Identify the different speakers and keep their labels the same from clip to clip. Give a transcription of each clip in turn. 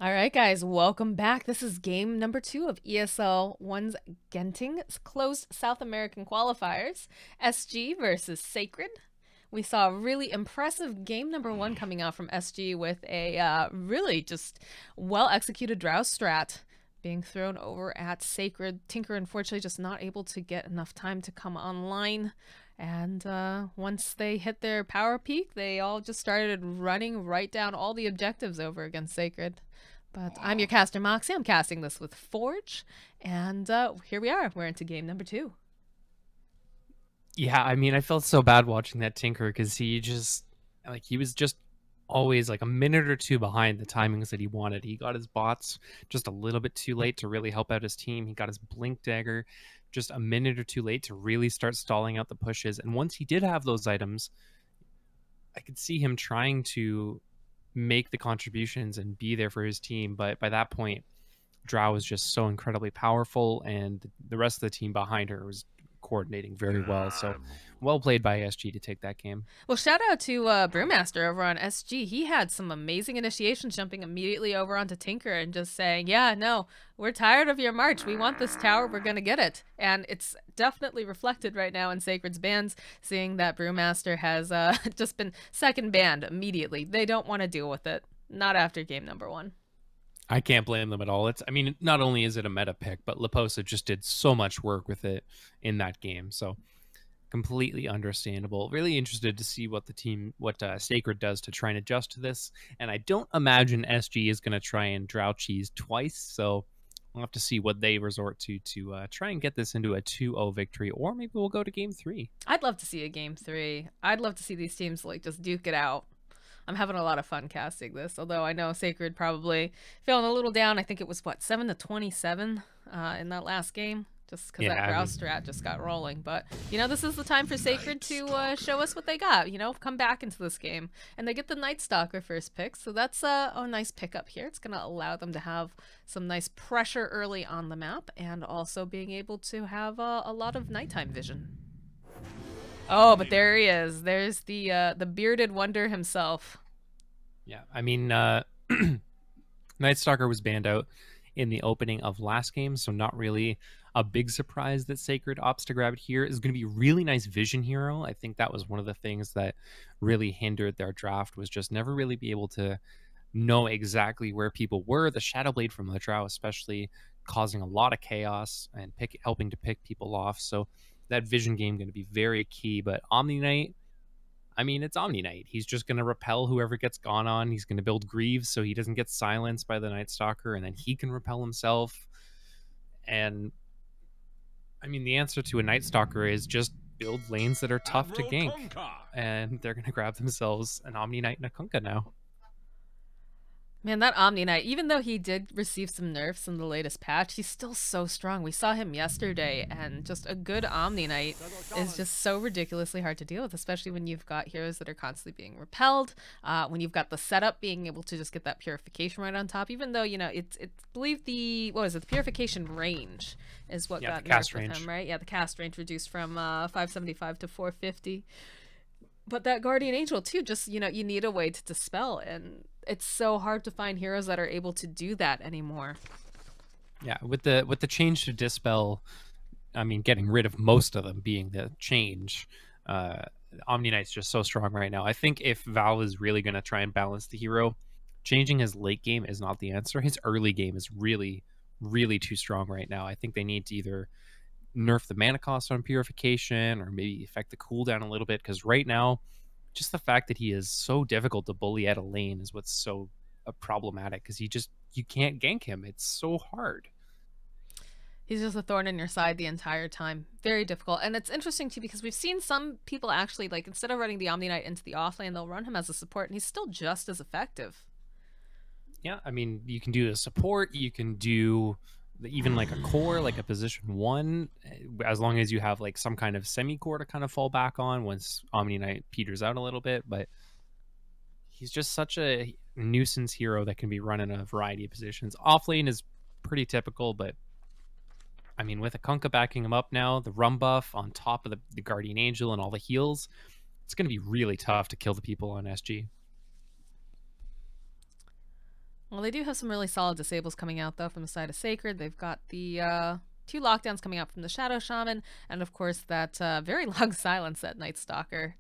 Speaker 1: All right, guys, welcome back. This is game number 2 of ESL One's Genting closed South American qualifiers. SG versus Sacred. We saw a really impressive game number 1 coming out from SG with a really just well executed Drow strat being thrown over at Sacred. Tinker, unfortunately, just not able to get enough time to come online. And once they hit their power peak, they all just started running right down all the objectives over against Sacred. But I'm your caster, Moxie. I'm casting this with Forge. And here we are. We're into game number 2.
Speaker 2: Yeah, I mean, I felt so bad watching that Tinker because he was just always like a minute or two behind the timings that he wanted. He got his bots just a little bit too late to really help out his team. He got his Blink Dagger just a minute or too late to really start stalling out the pushes. And once he did have those items, I could see him trying to make the contributions and be there for his team. But by that point, Drow was just so incredibly powerful, and the rest of the team behind her was coordinating very well. So well played by SG to take that game.
Speaker 1: Well, shout out to Brewmaster over on SG. He had some amazing initiations, jumping immediately over onto Tinker and just saying, yeah, no, we're tired of your march. We want this tower. We're going to get it. And it's definitely reflected right now in Sacred's bans, seeing that Brewmaster has just been second banned immediately. They don't want to deal with it. Not after game number 1.
Speaker 2: I can't blame them at all. I mean, not only is it a meta pick, but Leposa just did so much work with it in that game. So completely understandable. Really interested to see what Sacred does to try and adjust to this. And I don't imagine SG is going to try and Drow cheese twice. So we'll have to see what they resort to try and get this into a 2-0 victory, or maybe we'll go to game 3.
Speaker 1: I'd love to see a game 3. I'd love to see these teams like just duke it out. I'm having a lot of fun casting this, although I know Sacred probably feeling a little down. I think it was, what, 7-27 in that last game? Just because that Drow strat just got rolling. But, you know, this is the time for Sacred to show us what they got. You know, come back into this game. And they get the Night Stalker first pick, so that's a nice pickup here. It's going to allow them to have some nice pressure early on the map, and also being able to have a lot of nighttime vision. Oh, but there he is. There's the bearded wonder himself.
Speaker 2: Yeah, I mean, Night Stalker was banned out in the opening of last game, so not really a big surprise that Sacred opts to grab it here. Is going to be really nice vision hero. I think that was one of the things that really hindered their draft, was just never really be able to know exactly where people were. The Shadow Blade from the Drow especially causing a lot of chaos and helping to pick people off. So that vision game going to be very key. But Omni Knight, I mean, it's Omni Knight. He's just going to repel whoever gets gone on. He's going to build Greaves so he doesn't get silenced by the Night Stalker, and then he can repel himself. And I mean, the answer to a Night Stalker is just build lanes that are tough to gank, and they're going to grab themselves an Omni Knight and a Kunkka now.
Speaker 1: Man, that Omni Knight, even though he did receive some nerfs in the latest patch, he's still so strong. We saw him yesterday, and just a good Omni Knight is just so ridiculously hard to deal with, especially when you've got heroes that are constantly being repelled, when you've got the setup being able to just get that purification right on top, even though, you know, it's I believe the purification range is what got nerfed with him, right? Yeah, the cast range reduced from 575 to 450. But that Guardian Angel too, just, you know, you need a way to dispel, and it's so hard to find heroes that are able to do that anymore.
Speaker 2: Yeah, with the change to dispel, I mean, getting rid of most of them being the change, Omni Knight's just so strong right now. I think if Valve is really going to try and balance the hero, changing his late game is not the answer. His early game is really, really too strong right now. I think they need to either nerf the mana cost on purification, or maybe affect the cooldown a little bit, because right now, just the fact that he is so difficult to bully at a lane is what's so problematic, because you can't gank him. It's so hard.
Speaker 1: He's just a thorn in your side the entire time. Very difficult. And it's interesting too, because we've seen some people actually, like, instead of running the Omni Knight into the offlane, they'll run him as a support, and he's still just as effective.
Speaker 2: Yeah, I mean, you can do the support, you can do even like a core, like a position 1, as long as you have like some kind of semi-core to kind of fall back on once Omni Knight peters out a little bit. But he's just such a nuisance hero that can be run in a variety of positions. Offlane is pretty typical, but I mean, with a Kunkka backing him up now, the rum buff on top of the Guardian Angel and all the heals, it's going to be really tough to kill the people on SG.
Speaker 1: Well, they do have some really solid disables coming out, though, from the side of Sacred. They've got the two lockdowns coming out from the Shadow Shaman, and of course, that very long silence that Night Stalker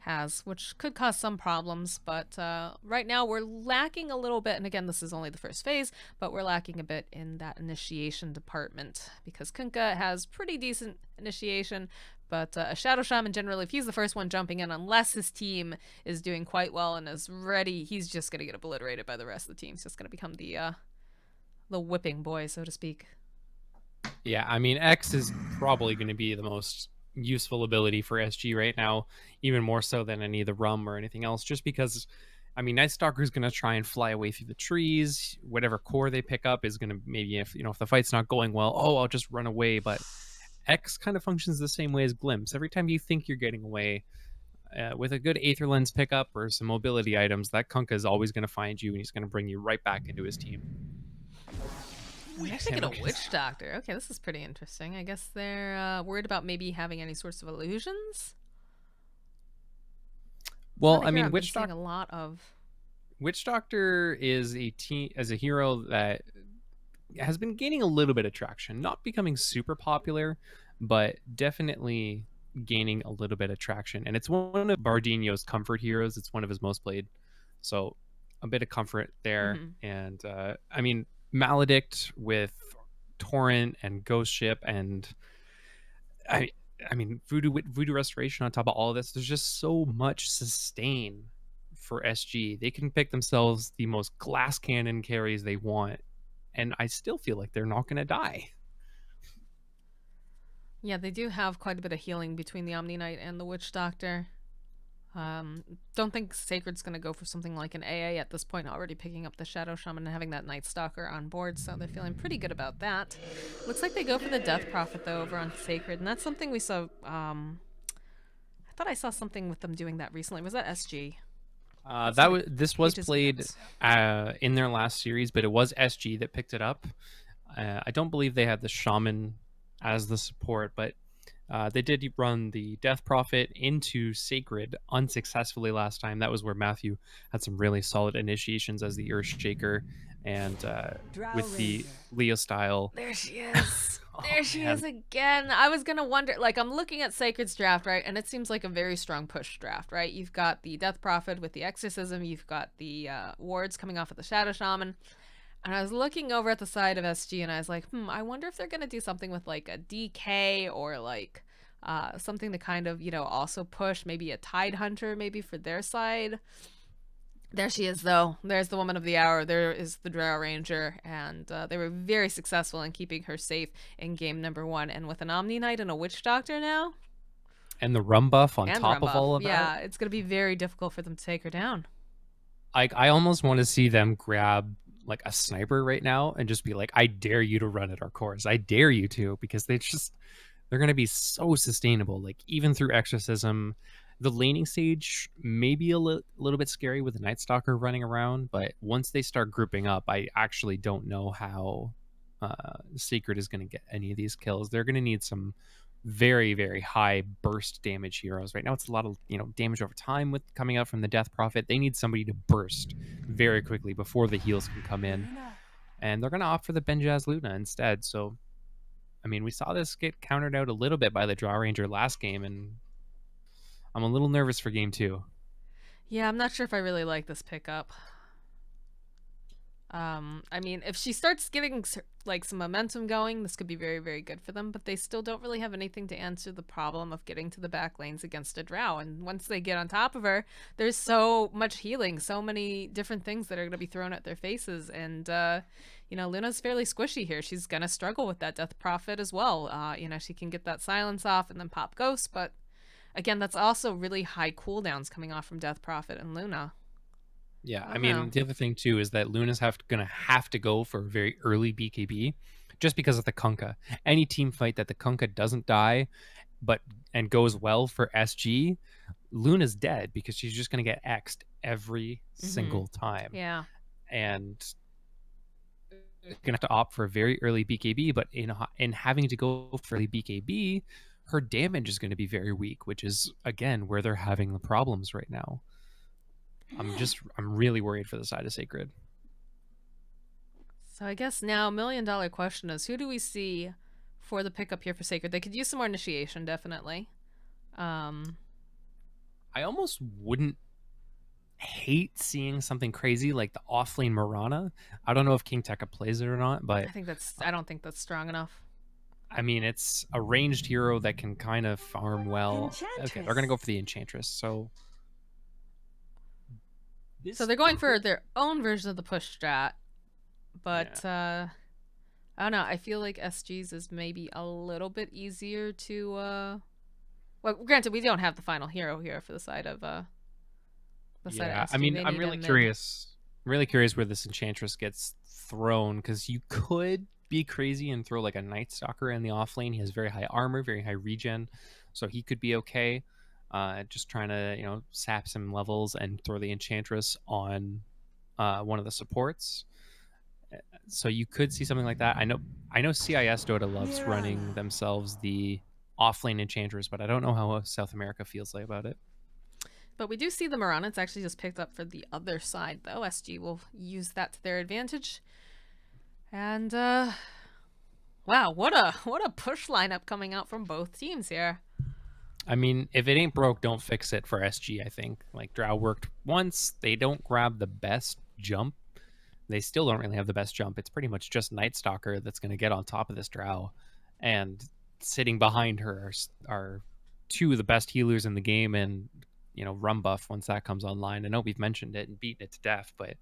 Speaker 1: has, which could cause some problems. But right now, we're lacking a little bit. And again, this is only the first phase, but we're lacking a bit in that initiation department because Kunkka has pretty decent initiation. But a Shadow Shaman, generally, if he's the first one jumping in, unless his team is doing quite well and is ready, he's just going to get obliterated by the rest of the team. He's just going to become the whipping boy, so to speak.
Speaker 2: Yeah, I mean, X is probably going to be the most useful ability for SG right now, even more so than any of the Rum or anything else, just because, I mean, Night Stalker is going to try and fly away through the trees. Whatever core they pick up is going to maybe, if if the fight's not going well, oh, I'll just run away. But X kind of functions the same way as Glimpse. Every time you think you're getting away, with a good Aether Lens pickup or some mobility items, that Kunkka is always going to find you and he's going to bring you right back into his team.
Speaker 1: They're thinking a Witch Doctor. Okay, this is pretty interesting. I guess they're worried about maybe having any sorts of illusions.
Speaker 2: Well, I mean,
Speaker 1: Witch Doctor. A lot of
Speaker 2: Witch Doctor is a hero that has been gaining a little bit of traction, not becoming super popular, but definitely gaining a little bit of traction. And it's one of Bardino's comfort heroes. It's one of his most played, so a bit of comfort there. And I mean, Maledict with Torrent and Ghost Ship, and I mean Voodoo Restoration on top of all of this. There's just so much sustain for SG. They can pick themselves the most glass cannon carries they want, and I still feel like they're not going to die.
Speaker 1: Yeah, they do have quite a bit of healing between the Omni Knight and the Witch Doctor. Don't think Sacred's going to go for something like an AA at this point, already picking up the Shadow Shaman and having that Night Stalker on board, so they're feeling pretty good about that. Looks like they go for the Death Prophet, though, over on Sacred, and that's something we saw... I thought I saw something with them doing that recently. Was that SG?
Speaker 2: This was played in their last series, but it was SG that picked it up. I don't believe they had the Shaman as the support, but they did run the Death Prophet into Sacred unsuccessfully last time. That was where Matthew had some really solid initiations as the Earthshaker, and with the Leo style.
Speaker 1: There she is. There she is again. I was going to wonder, like, I'm looking at Sacred's draft, right? And it seems like a very strong push draft, right? You've got the Death Prophet with the Exorcism. You've got the wards coming off of the Shadow Shaman. And I was looking over at the side of SG and I was like, I wonder if they're going to do something with like a DK or like something to kind of, also push maybe a Tide Hunter maybe for their side. There she is, though. There's the Woman of the Hour. There is the Drow Ranger. And they were very successful in keeping her safe in game number 1. And with an Omni Knight and a Witch Doctor now.
Speaker 2: And the Rum buff on top of all of that.
Speaker 1: Yeah, it's going to be very difficult for them to take her down.
Speaker 2: I almost want to see them grab like a sniper right now and just be like, I dare you to run at our cores. I dare you to, because they're going to be so sustainable. Like even through Exorcism, the laning stage may be a little bit scary with the Night Stalker running around, but once they start grouping up, I actually don't know how Sacred is going to get any of these kills. They're going to need some very, very high burst damage heroes. Right now it's a lot of damage over time with coming out from the Death Prophet. They need somebody to burst very quickly before the heals can come in, and they're going to opt for the Benjaz Luna instead. So I mean, we saw this get countered out a little bit by the Drow Ranger last game, and I'm a little nervous for game 2.
Speaker 1: Yeah, I'm not sure if I really like this pickup. I mean, if she starts getting like some momentum going, this could be very, very good for them, but they still don't really have anything to answer the problem of getting to the back lanes against a Drow. And once they get on top of her, there's so much healing, so many different things that are going to be thrown at their faces. And, Luna's fairly squishy here. She's going to struggle with that Death Prophet as well. She can get that silence off and then pop Ghost, but again, that's also really high cooldowns coming off from Death Prophet and Luna.
Speaker 2: Yeah, I mean, the other thing, too, is that Luna's going to have to go for a very early BKB just because of the Kunkka. Any team fight that the Kunkka doesn't die and goes well for SG, Luna's dead because she's just going to get X'd every single time.
Speaker 1: Yeah.
Speaker 2: And going to have to opt for a very early BKB, but in having to go for early BKB, her damage is going to be very weak, which is, again, where they're having the problems right now. I'm really worried for the side of Sacred.
Speaker 1: So I guess now $1 million question is, who do we see for the pickup here for Sacred? They could use some more initiation, definitely.
Speaker 2: I almost wouldn't hate seeing something crazy like the offlane Mirana. I don't know if King Tekka plays it or not, but
Speaker 1: I don't think that's strong enough.
Speaker 2: I mean, it's a ranged hero that can kind of farm well.
Speaker 3: Enchantress.
Speaker 2: Okay, they're gonna go for the Enchantress. So
Speaker 1: So they're going for their own version of the push strat, but I don't know. I feel like SG's is maybe a little bit easier to. Well, granted, we don't have the final hero here for the side of side of SG.
Speaker 2: I mean,
Speaker 1: They
Speaker 2: I'm
Speaker 1: need
Speaker 2: really
Speaker 1: a mid.
Speaker 2: curious. I'm really curious where this Enchantress gets thrown, because you could be crazy and throw like a Night Stalker in the off lane. He has very high armor, very high regen, so he could be okay. Just trying to sap some levels and throw the Enchantress on one of the supports. So you could see something like that. I know CIS Dota loves running themselves the offlane Enchantress, but I don't know how South America feels like about it.
Speaker 1: But we do see the Mirana. It's actually just picked up for the other side, though. SG will use that to their advantage. And wow, what a push lineup coming out from both teams here.
Speaker 2: I mean, if it ain't broke, don't fix it for SG, I think. Like, Drow worked once. They don't grab the best jump. They still don't really have the best jump. It's pretty much just Night Stalker that's going to get on top of this Drow. And sitting behind her are two of the best healers in the game, and, Rum Buff once that comes online. I know we've mentioned it and beaten it to death, but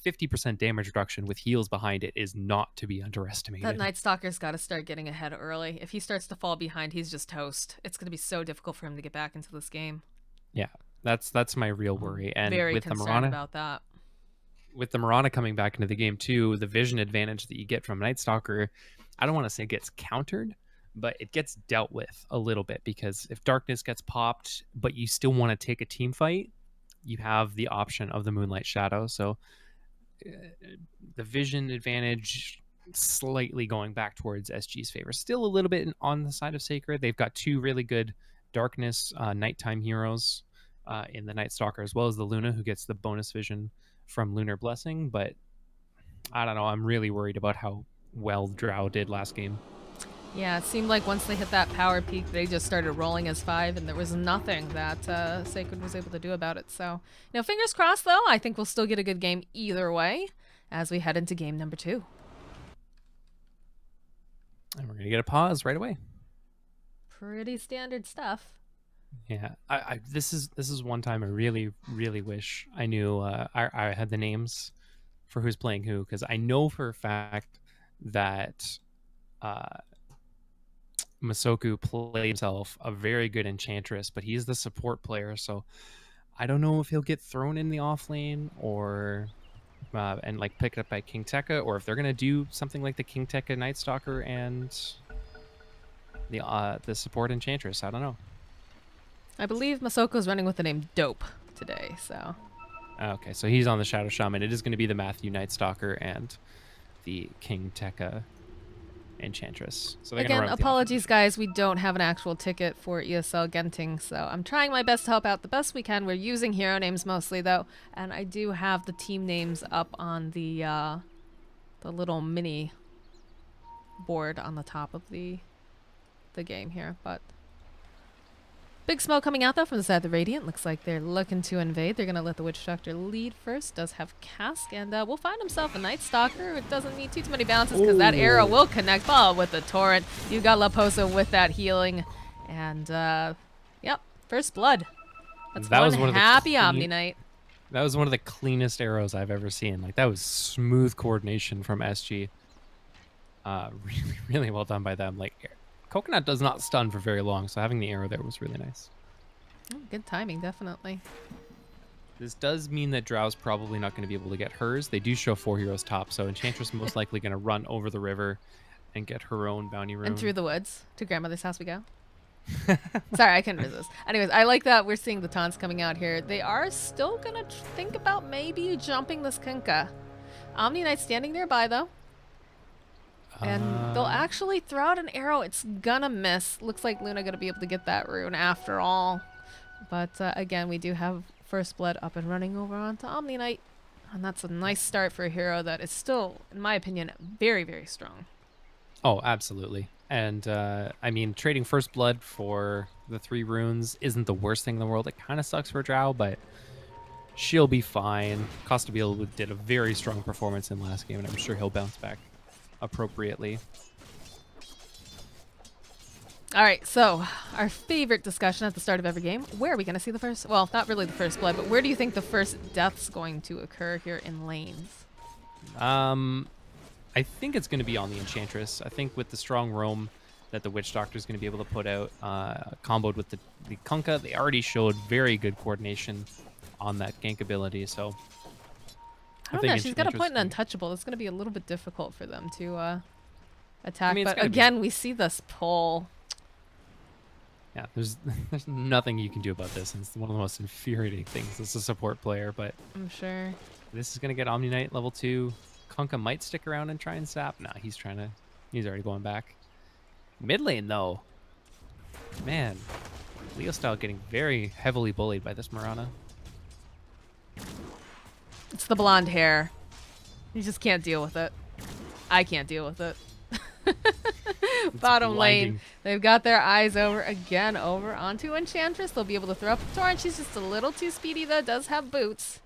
Speaker 2: 50% damage reduction with heals behind it is not to be underestimated.
Speaker 1: That Night Stalker's got to start getting ahead early. If he starts to fall behind, he's just toast. It's going to be so difficult for him to get back into this game.
Speaker 2: Yeah, that's my real worry. And
Speaker 1: very
Speaker 2: with the
Speaker 1: concerned
Speaker 2: Mirana,
Speaker 1: about that.
Speaker 2: With the Mirana coming back into the game too, the vision advantage that you get from Night Stalker, I don't want to say gets countered, but it gets dealt with a little bit, because if Darkness gets popped, but you still want to take a team fight, you have the option of the Moonlight Shadow. So the vision advantage slightly going back towards SG's favor. Still a little bit on the side of Sacred. They've got two really good Darkness nighttime heroes in the Night Stalker, as well as the Luna, who gets the bonus vision from Lunar Blessing. But I don't know. I'm really worried about how well Drow did last game.
Speaker 1: Yeah, it seemed like once they hit that power peak, they just started rolling as 5, and there was nothing that Sacred was able to do about it. So, fingers crossed, though. I think we'll still get a good game either way as we head into game number 2.
Speaker 2: And we're going to get a pause right away.
Speaker 1: Pretty standard stuff.
Speaker 2: Yeah, this is one time I really, really wish I knew I had the names for who's playing who, because I know for a fact that Masoku played himself a very good Enchantress, but he's the support player, so I don't know if he'll get thrown in the off lane or and like picked up by King Tekka, or if they're gonna do something like the King Tekka Night Stalker and the support Enchantress. I don't know.
Speaker 1: I believe Masoko's running with the name Dope today, so.
Speaker 2: Okay, so he's on the Shadow Shaman. It is going to be the Matthew Night Stalker and the King Tekka Enchantress. So
Speaker 1: again, apologies, guys. We don't have an actual ticket for ESL Genting, so I'm trying my best to help out the best we can. We're using hero names mostly, though, and I do have the team names up on the little mini board on the top of the game here, but big smoke coming out, though, from the side of the Radiant. Looks like they're looking to invade. They're going to let the Witch Doctor lead first. Does have Cask, and will find himself a Night Stalker. It doesn't need too many bounces, because that arrow will connect. Oh, with the Torrent. You got Laposa with that healing. And, yep, first blood. That's one happy Omni Knight.
Speaker 2: That was one of the cleanest arrows I've ever seen. Like, that was smooth coordination from SG. Really, really well done by them. Like, Coconut does not stun for very long, so having the arrow there was really nice.
Speaker 1: Oh, good timing, definitely.
Speaker 2: This does mean that Drow's probably not going to be able to get hers. They do show 4 heroes top, so Enchantress most likely going to run over the river and get her own bounty rune.
Speaker 1: And through the woods. To grandmother's house we go. Sorry, I couldn't resist. Anyways, I like that we're seeing the taunts coming out here. They are still going to think about maybe jumping this Kunkka. Omni Knight standing nearby, though. And they'll actually throw out an arrow. It's gonna miss. Looks like Luna gonna be able to get that rune after all. But again, we do have First Blood up and running over onto Omni Knight. And that's a nice start for a hero that is still, in my opinion, very, very strong.
Speaker 2: Oh, absolutely. And I mean, trading first blood for the 3 runes isn't the worst thing in the world. It kind of sucks for Drow, but she'll be fine. Costabil did a very strong performance in last game, and I'm sure he'll bounce back appropriately.
Speaker 1: All right, so our favorite discussion at the start of every game. Where are we going to see the first? Well, not really the first blood, but where do you think the first death's going to occur here in lanes?
Speaker 2: I think it's going to be on the Enchantress. I think with the strong roam that the Witch Doctor is going to be able to put out, comboed with the Kunkka, they already showed very good coordination on that gank ability. So
Speaker 1: I don't know. She's got a point in untouchable. It's going to be a little bit difficult for them to attack.
Speaker 2: I mean,
Speaker 1: but again, we see this pull.
Speaker 2: Yeah, there's nothing you can do about this. And it's one of the most infuriating things as a support player. But
Speaker 1: I'm sure
Speaker 2: this is going to get Omni Knight level 2. Kunkka might stick around and try and sap. Nah, he's already going back. Mid lane, though. Man, Leo style getting very heavily bullied by this Mirana.
Speaker 1: It's the blonde hair. You just can't deal with it. I can't deal with it. Bottom lane, they've got their eyes over onto Enchantress. They'll be able to throw up a torrent. She's just a little too speedy, though. Does have boots.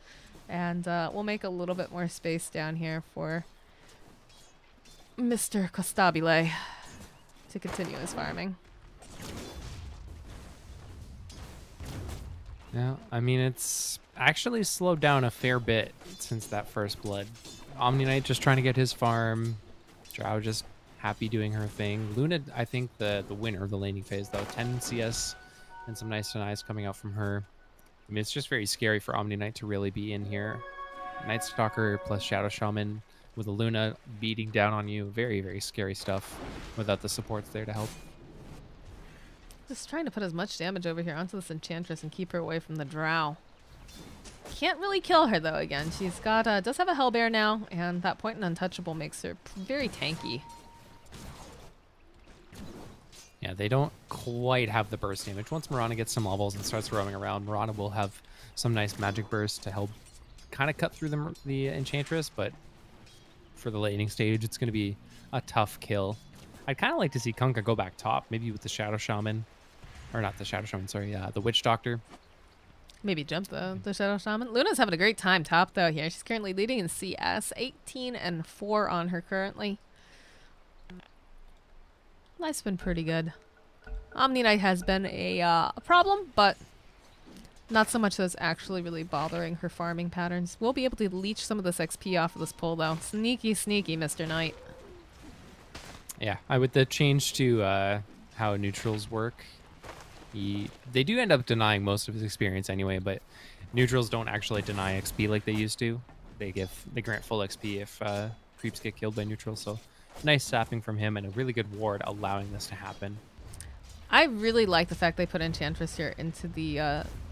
Speaker 1: And we'll make a little bit more space down here for Mr. Costabile to continue his farming.
Speaker 2: Yeah, I mean, it's actually slowed down a fair bit since that first blood. Omni Knight just trying to get his farm. Drow just happy doing her thing. Luna, I think the winner of the laning phase, though. 10 CS and some nice denies coming out from her. I mean, it's just very scary for Omni Knight to really be in here. Night Stalker plus Shadow Shaman with a Luna beating down on you. Very, very scary stuff without the supports there to help.
Speaker 1: Just trying to put as much damage over here onto this Enchantress and keep her away from the Drow. Can't really kill her, though, again. She's got, does have a Hellbear now, and that point in Untouchable makes her very tanky.
Speaker 2: Yeah, they don't quite have the burst damage. Once Mirana gets some levels and starts roaming around, Mirana will have some nice magic burst to help kind of cut through the Enchantress, but for the laning stage, it's going to be a tough kill. I'd kind of like to see Kunkka go back top, maybe with the Shadow Shaman. Or not the Shadow Shaman, sorry, the Witch Doctor.
Speaker 1: Maybe jump the Shadow Shaman. Luna's having a great time top, though, here. She's currently leading in CS. 18-4 on her currently. Life's been pretty good. Omni Knight has been a problem, but not so much that it's actually really bothering her farming patterns. We'll be able to leech some of this XP off of this pull, though. Sneaky, sneaky, Mr. Knight.
Speaker 2: Yeah, with the change to how neutrals work, they do end up denying most of his experience anyway, but neutrals don't actually deny XP like they used to. They grant full XP if creeps get killed by neutrals, so nice sapping from him and a really good ward allowing this to happen.
Speaker 1: I really like the fact they put Enchantress here into the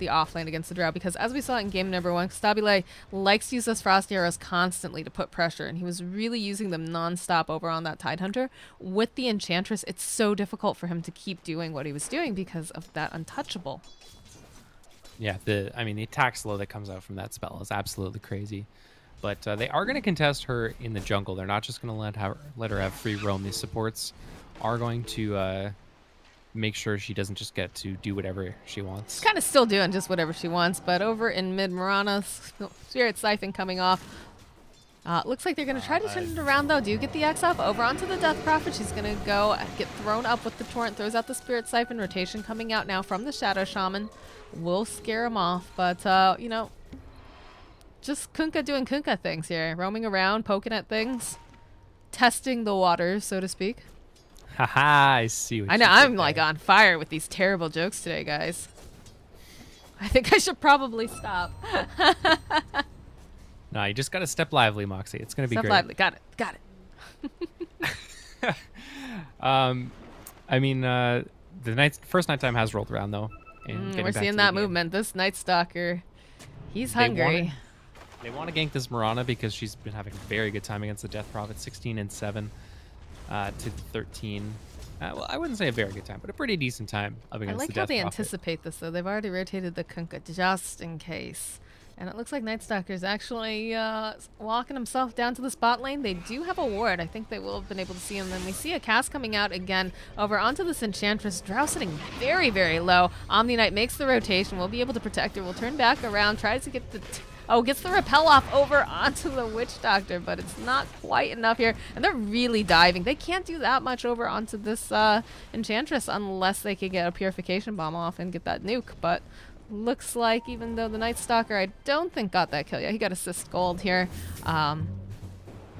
Speaker 1: offlane against the Drow, because as we saw in game number 1, Stabile likes to use those Frost Arrows constantly to put pressure, and he was really using them non-stop over on that Tidehunter. With the Enchantress, it's so difficult for him to keep doing what he was doing because of that Untouchable.
Speaker 2: Yeah, the attack slow that comes out from that spell is absolutely crazy. But they are going to contest her in the jungle. They're not just going to let her have free roam. These supports are going to make sure she doesn't just get to do whatever she wants.
Speaker 1: Kind of still doing just whatever she wants, but over in mid, Mirana's Spirit Siphon coming off. Looks like they're going to try to turn it around, though. Do get the X off over onto the Death Prophet. She's going to go get thrown up with the Torrent, throws out the Spirit Siphon. Rotation coming out now from the Shadow Shaman. Will scare him off, but, you know, just Kunkka doing Kunkka things here. Roaming around, poking at things. Testing the waters, so to speak.
Speaker 2: Haha, I see what
Speaker 1: I know, I'm like on fire with these terrible jokes today, guys. I think I should probably stop.
Speaker 2: No, you just got to step lively, Moxie. It's going to be great.
Speaker 1: Step lively. Got it.
Speaker 2: I mean, the first nighttime has rolled around, though. And
Speaker 1: we're seeing that movement. This Night Stalker, he's hungry.
Speaker 2: They want to gank this Mirana because she's been having a very good time against the Death Prophet. 16-7 to 13. Well, I wouldn't say a very good time, but a pretty decent time against the Death Prophet.
Speaker 1: I like how they anticipate this, though. They've already rotated the Kunkka just in case. And it looks like Night Stalker's actually walking himself down to the spot lane. They do have a ward. I think they will have been able to see him. Then we see a cast coming out again over onto this Enchantress. Drow sitting very, very low. Omni Knight makes the rotation. We'll be able to protect her. We'll turn back around. Tries to get the... gets the repel off over onto the Witch Doctor, but it's not quite enough here. And they're really diving. They can't do that much over onto this Enchantress unless they can get a Purification Bomb off and get that nuke. But looks like even though the Night Stalker, I don't think got that kill yet. He got assist gold here.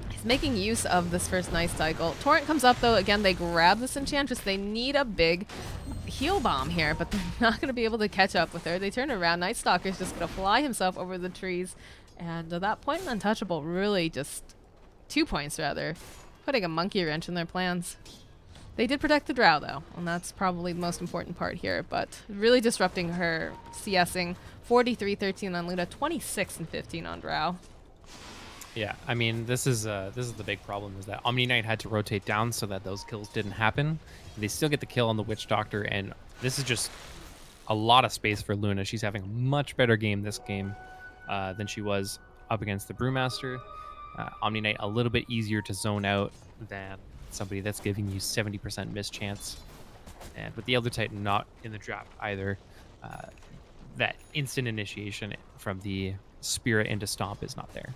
Speaker 1: He's making use of this first nice cycle. Torrent comes up though. Again, they grab this Enchantress. They need a big heal bomb here, but they're not going to be able to catch up with her. They turn around. Night Stalker's just going to fly himself over the trees. And at that point, Untouchable really just 2 points rather, putting a monkey wrench in their plans. They did protect the Drow, though, and that's probably the most important part here, but really disrupting her CSing. 43-13 on Luna, 26-15 on Drow.
Speaker 2: Yeah, I mean, this is the big problem, is that Omni Knight had to rotate down so that those kills didn't happen. They still get the kill on the Witch Doctor, and this is just a lot of space for Luna. She's having a much better game this game than she was up against the Brewmaster. Omni Knight a little bit easier to zone out than somebody that's giving you 70% miss chance. And with the Elder Titan not in the draft either, that instant initiation from the Spirit into Stomp is not there.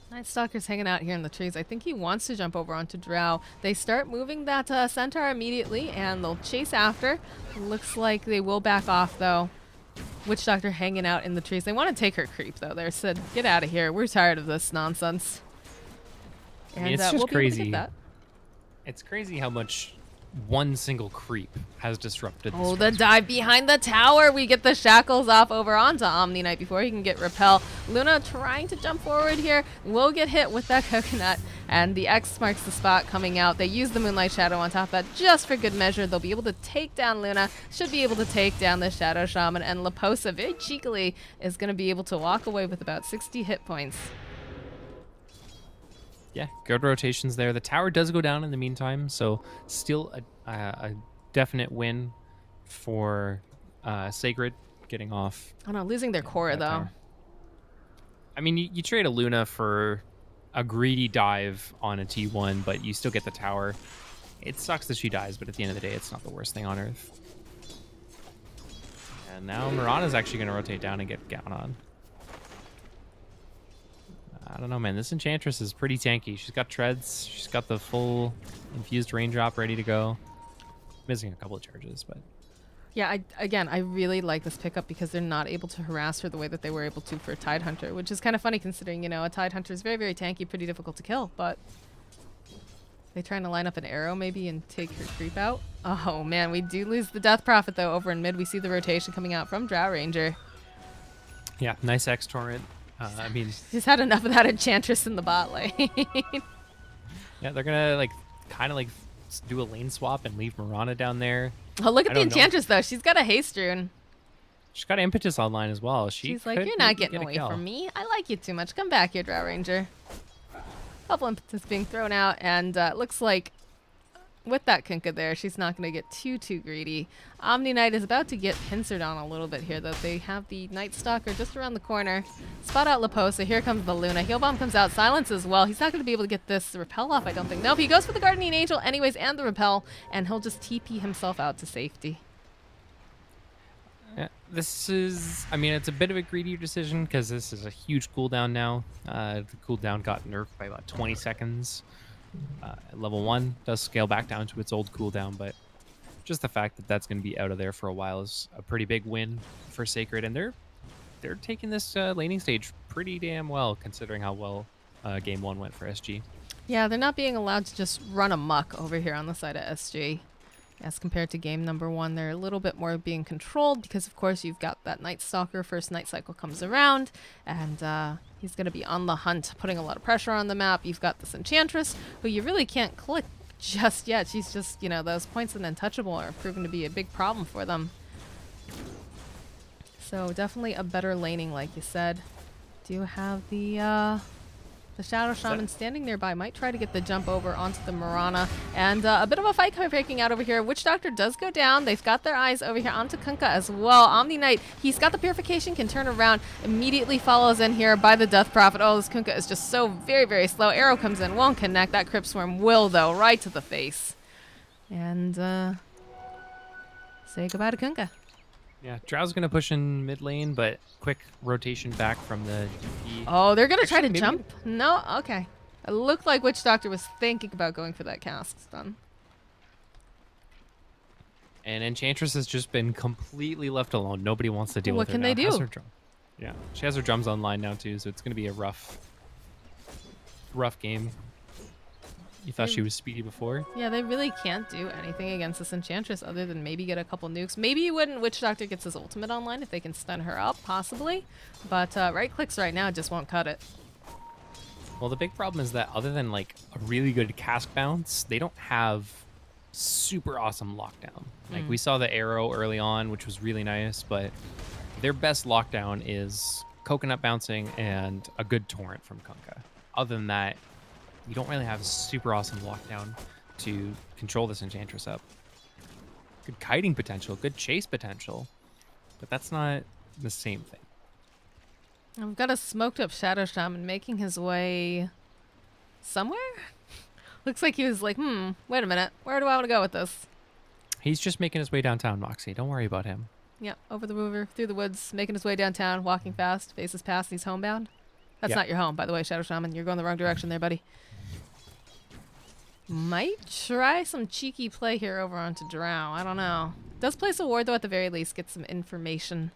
Speaker 1: Night Stalker's hanging out here in the trees. I think he wants to jump over onto Drow. They start moving that Centaur immediately, and they'll chase after. Looks like they will back off, though. Witch Doctor hanging out in the trees. They want to take her creep, though. They said, get out of here. We're tired of this nonsense.
Speaker 2: And I mean, it's just crazy. It's crazy how much one single creep has disrupted this.
Speaker 1: Oh, the dive behind the tower. We get the shackles off over onto Omni Knight before he can get repel. Luna trying to jump forward here. Will get hit with that coconut. And the X marks the spot coming out. They use the Moonlight Shadow on top of that just for good measure. They'll be able to take down Luna. Should be able to take down the Shadow Shaman. And Leposa very cheekily is going to be able to walk away with about 60 hit points.
Speaker 2: Yeah, good rotations there. The tower does go down in the meantime, so still a definite win for Sacred getting off.
Speaker 1: Oh no, losing their core though.
Speaker 2: Tower. I mean, you trade a Luna for a greedy dive on a T1, but you still get the tower. It sucks that she dies, but at the end of the day, it's not the worst thing on earth. And now Mirana's actually going to rotate down and get Gown on. I don't know, man. This Enchantress is pretty tanky. She's got treads. She's got the full infused raindrop ready to go. Missing a couple of charges, but...
Speaker 1: Yeah, I really like this pickup because they're not able to harass her the way that they were able to for a Tidehunter, which is kind of funny considering, you know, a Tidehunter is very, very tanky, pretty difficult to kill, but... They trying to line up an arrow maybe and take her creep out? Oh, man, we do lose the Death Prophet, though, over in mid. We see the rotation coming out from Drow Ranger.
Speaker 2: Yeah, nice X Torrent. I mean,
Speaker 1: she's had enough of that Enchantress in the bot lane.
Speaker 2: Yeah, they're gonna kind of do a lane swap and leave Mirana down there.
Speaker 1: Oh, look at the Enchantress though. She's got a haste rune.
Speaker 2: She's got Impetus online as well.
Speaker 1: She's like, you're not getting away from me. I like you too much. Come back here, Drow Ranger. Couple Impetus being thrown out, and looks like with that Kunkka there, she's not going to get too greedy. Omni Knight is about to get pincered on a little bit here, though. They have the Night Stalker just around the corner. Spot out Leposa. Here comes the Luna. Heal Bomb comes out. Silence as well. He's not going to be able to get this repel off, I don't think. Nope, he goes for the Guardian Angel anyways and the repel, and he'll just TP himself out to safety.
Speaker 2: Yeah, this is, I mean, it's a bit of a greedy decision because this is a huge cooldown now. The cooldown got nerfed by about 20 seconds. Level 1 does scale back down to its old cooldown, but just the fact that that's going to be out of there for a while is a pretty big win for Sacred, and they're taking this laning stage pretty damn well considering how well game 1 went for SG. Yeah,
Speaker 1: they're not being allowed to just run amok over here on the side of SG. As compared to game number 1, they're a little bit more being controlled because, of course, you've got that Night Stalker. First night cycle comes around, and he's going to be on the hunt, putting a lot of pressure on the map. You've got this Enchantress, who you really can't click just yet. She's just, you know, those points in Untouchable are proving to be a big problem for them. So definitely a better laning, like you said. Do have the The Shadow Shaman standing nearby might try to get the jump over onto the Mirana. And a bit of a fight breaking out over here. Witch Doctor does go down. They've got their eyes over here onto Kunkka as well. Omni Knight, he's got the Purification, can turn around, immediately follows in here by the Death Prophet. Oh, this Kunkka is just so very, very slow. Arrow comes in, won't connect. That Crypt Swarm will, though, right to the face. And say goodbye to Kunkka.
Speaker 2: Yeah, Drow's going to push in mid lane, but quick rotation back from the DP.
Speaker 1: Oh, they're going to try to jump? No? Okay. It looked like Witch Doctor was thinking about going for that cask stun.
Speaker 2: And Enchantress has just been completely left alone. Nobody wants to deal with her.
Speaker 1: What can they do?
Speaker 2: Yeah, she has her drums online now too, so it's going to be a rough game. You thought she was speedy before?
Speaker 1: Yeah, they really can't do anything against this Enchantress other than maybe get a couple nukes. Maybe when Witch Doctor gets his ultimate online, if they can stun her up, possibly. But right clicks right now just won't cut it.
Speaker 2: Well, the big problem is that other than like a really good cask bounce, they don't have super awesome lockdown. Like we saw the arrow early on, which was really nice, but their best lockdown is coconut bouncing and a good torrent from Kunkka. Other than that, you don't really have super awesome lockdown to control this Enchantress up. Good kiting potential, good chase potential, but that's not the same thing.
Speaker 1: I've got a smoked up Shadow Shaman making his way somewhere? Looks like he was like, wait a minute, where do I want to go with this?
Speaker 2: He's just making his way downtown, Moxie. Don't worry about him.
Speaker 1: Yeah, over the river, through the woods, making his way downtown, walking fast, faces past, he's homebound. That's not your home, by the way, Shadow Shaman. You're going the wrong direction there, buddy. Might try some cheeky play here over onto Drow. I don't know. Does place a ward, though, at the very least. Get some information.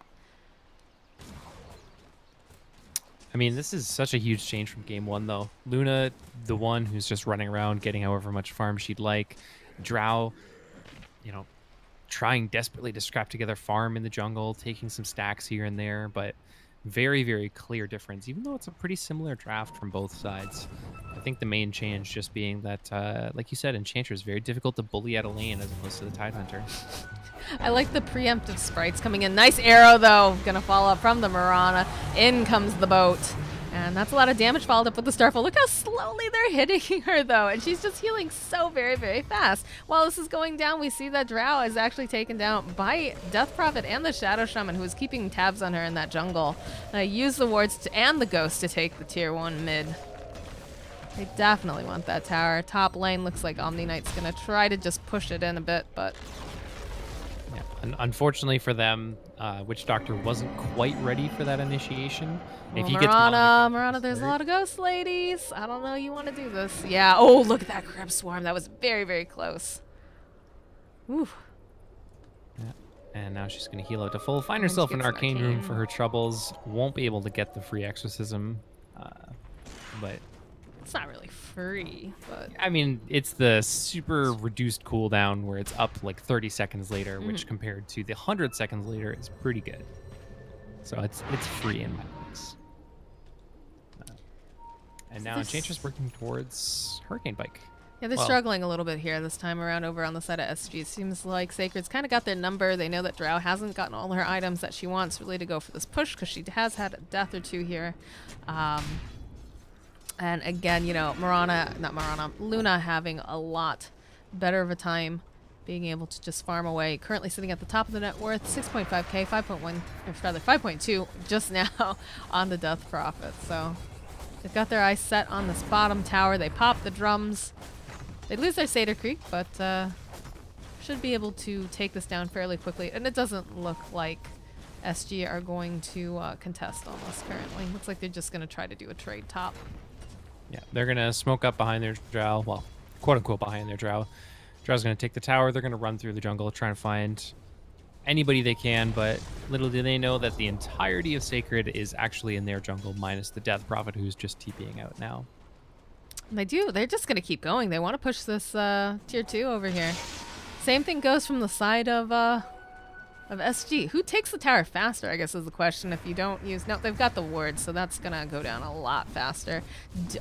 Speaker 2: I mean, this is such a huge change from game one, though. Luna, the one who's just running around, getting however much farm she'd like. Drow, you know, trying desperately to scrap together farm in the jungle, taking some stacks here and there, but very, very clear difference, even though it's a pretty similar draft from both sides. I think the main change just being that, like you said, Enchantress is very difficult to bully out of lane as opposed to the Tidehunter.
Speaker 1: I like the preemptive sprites coming in. Nice arrow, though. Gonna fall up from the Mirana. In comes the boat. And that's a lot of damage followed up with the Starfall. Look how slowly they're hitting her, though. And she's just healing so very, very fast. While this is going down, we see that Drow is actually taken down by Death Prophet and the Shadow Shaman, who is keeping tabs on her in that jungle. Use the wards and the Ghost to take the tier 1 mid. They definitely want that tower. Top lane looks like Omni Knight's going to try to just push it in a bit, but...
Speaker 2: Yeah, unfortunately for them, Witch Doctor wasn't quite ready for that initiation.
Speaker 1: Well, Mirana, there's a lot of ghosts, ladies. I don't know you want to do this. Yeah, oh, look at that Crypt Swarm. That was very, very close. Ooh.
Speaker 2: Yeah. And now she's going to heal out to full. Find herself an arcane room for her troubles. Won't be able to get the free exorcism, but...
Speaker 1: It's not really free, but...
Speaker 2: I mean, it's the super reduced cooldown where it's up like 30 seconds later, which compared to the 100 seconds later is pretty good. So it's free in my books. And now Enchantress working towards Hurricane Bike.
Speaker 1: Yeah, they're struggling a little bit here this time around over on the side of SG. It seems like Sacred's kind of got their number. They know that Drow hasn't gotten all her items that she wants really to go for this push because she has had a death or two here. And again, you know, Luna having a lot better of a time being able to just farm away. Currently sitting at the top of the net worth, 6.5k, 5.1, or rather 5.2 just now on the Death Prophet. So they've got their eyes set on this bottom tower. They pop the drums. They lose their Satyr Creek, but should be able to take this down fairly quickly. And it doesn't look like SG are going to contest on this currently. Looks like they're just going to try to do a trade top.
Speaker 2: Yeah, they're going to smoke up behind their Drow. Well, quote-unquote behind their Drow. Drow's going to take the tower. They're going to run through the jungle, try and find anybody they can, but little do they know that the entirety of Sacred is actually in their jungle, minus the Death Prophet, who's just TPing out now.
Speaker 1: They do. They're just going to keep going. They want to push this tier 2 over here. Same thing goes from the side of SG. Who takes the tower faster, I guess, is the question. If you don't use... No, they've got the wards, so that's going to go down a lot faster.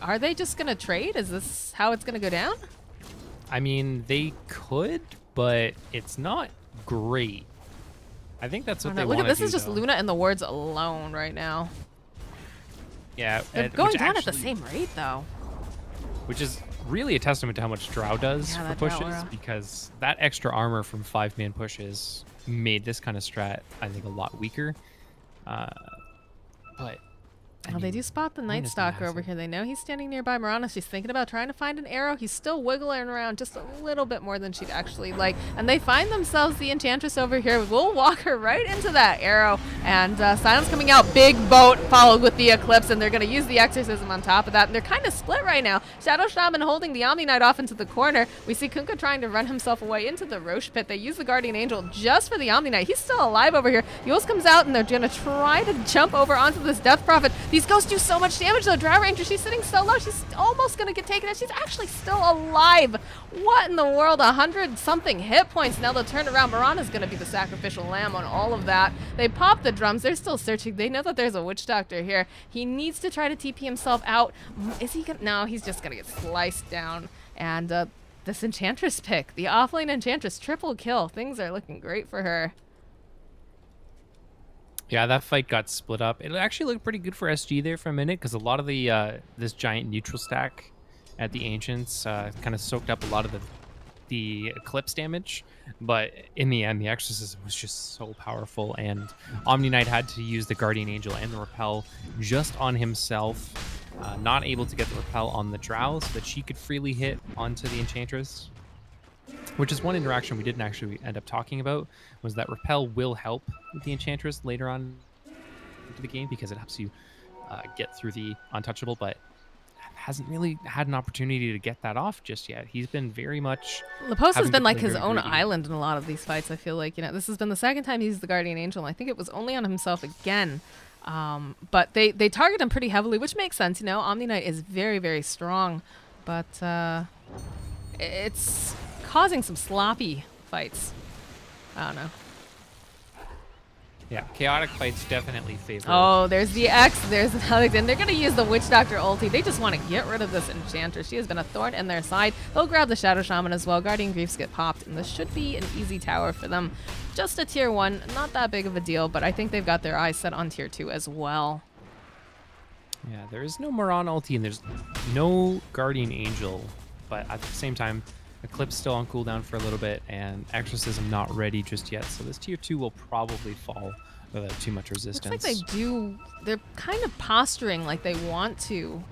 Speaker 1: Are they just going to trade? Is this how it's going to go down?
Speaker 2: I mean, they could, but it's not great. I think that's what they want to do.
Speaker 1: Look at this. Is just Luna and the wards alone right now.
Speaker 2: Yeah,
Speaker 1: They're
Speaker 2: and,
Speaker 1: going down at the same rate, though.
Speaker 2: which is really a testament to how much Drow does
Speaker 1: Yeah,
Speaker 2: for
Speaker 1: that Drow
Speaker 2: pushes,
Speaker 1: aura.
Speaker 2: because that extra armor from 5-man pushes made this kind of strat, I think, a lot weaker. But I
Speaker 1: Oh, they
Speaker 2: mean,
Speaker 1: do spot the Night
Speaker 2: Moon is
Speaker 1: Stalker over
Speaker 2: massive.
Speaker 1: here. They know he's standing nearby Mirana. She's thinking about trying to find an arrow. He's still wiggling around just a little bit more than she'd actually like. And they find themselves the Enchantress over here. We'll walk her right into that arrow. And Silence coming out. Big boat followed with the Eclipse. And they're going to use the Exorcism on top of that. And they're kind of split right now. Shadow Shaman holding the Omni Knight off into the corner. We see Kunkka trying to run himself away into the Roche pit. They use the Guardian Angel just for the Omni Knight. He's still alive over here. Yules comes out and they're going to try to jump over onto this Death Prophet. These ghosts do so much damage though. Drow Ranger, she's sitting so low. She's almost going to get taken out. She's actually still alive. What in the world? 100-something hit points. Now they'll turn around. Mirana's going to be the sacrificial lamb on all of that. They pop the drums. They're still searching. They know that there's a Witch Doctor here. He needs to try to TP himself out. Is he going to? No, he's just going to get sliced down. And this Enchantress pick, the offlane Enchantress, triple kill. Things are looking great for her.
Speaker 2: Yeah, that fight got split up. It actually looked pretty good for SG there for a minute, because a lot of the this giant neutral stack at the Ancients kind of soaked up a lot of the Eclipse damage. But in the end, the Exorcism was just so powerful, and Omni Knight had to use the Guardian Angel and the Repel just on himself, not able to get the Repel on the Drow so that she could freely hit onto the Enchantress. Which is one interaction we didn't actually end up talking about, was that Repel will help with the Enchantress later on into the game, because it helps you get through the Untouchable, but hasn't really had an opportunity to get that off just yet. He's been very much...
Speaker 1: Leposa's
Speaker 2: having
Speaker 1: been
Speaker 2: to
Speaker 1: like
Speaker 2: play
Speaker 1: his
Speaker 2: very
Speaker 1: own
Speaker 2: greedy.
Speaker 1: island in a lot of these fights, I feel like. You know, this has been the second time he's the Guardian Angel, and I think it was only on himself again. But they target him pretty heavily, which makes sense. You know, Omni Knight is very, very strong, but it's causing some sloppy fights. I don't know.
Speaker 2: Yeah, chaotic fights definitely favor.
Speaker 1: Oh, there's the X, there's Alexander. They're going to use the Witch Doctor ulti. They just want to get rid of this Enchantress. She has been a thorn in their side. They'll grab the Shadow Shaman as well. Guardian Griefs get popped, and this should be an easy tower for them. Just a tier 1, not that big of a deal, but I think they've got their eyes set on tier 2 as well.
Speaker 2: Yeah, there is no Moran ulti, and there's no Guardian Angel, but at the same time, Eclipse still on cooldown for a little bit, and Exorcism not ready just yet, so this tier 2 will probably fall without too much resistance.
Speaker 1: Looks like they're kind of posturing like they want to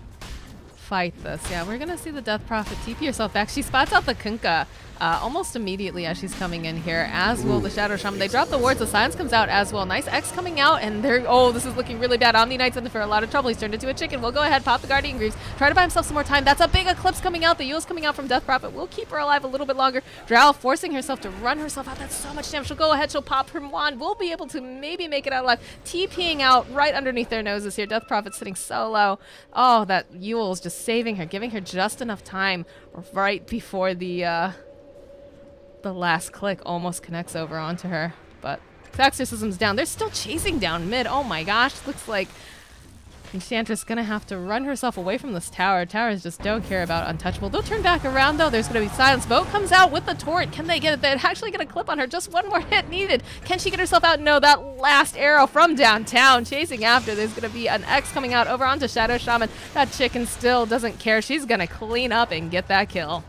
Speaker 1: fight this. Yeah, we're going to see the Death Prophet TP herself back. She spots out the Kunkka almost immediately as she's coming in here, as will the Shadow Shaman. They drop the wards. The Silence comes out as well. Nice X coming out, and they're... Oh, this is looking really bad. Omni Knight's in for a lot of trouble. He's turned into a chicken. We'll go ahead, pop the Guardian Greaves. Try to buy himself some more time. That's a big Eclipse coming out. The Yule's coming out from Death Prophet. We'll keep her alive a little bit longer. Drow forcing herself to run herself out. That's so much damage. She'll go ahead. She'll pop her wand. We'll be able to maybe make it out alive. TPing out right underneath their noses here. Death Prophet sitting so low. Oh, that Yule's just saving her, giving her just enough time right before the last click almost connects over onto her. But Exorcism's down. They're still chasing down mid. Oh my gosh. Looks like Enchantress gonna have to run herself away from this tower. Towers just don't care about Untouchable. They'll turn back around though. There's gonna be Silence. Boat comes out with the torrent. Can they get it? They're actually gonna clip on her. Just one more hit needed. Can she get herself out? No, that last arrow from downtown chasing after. There's gonna be an X coming out over onto Shadow Shaman. That chicken still doesn't care. She's gonna clean up and get that kill.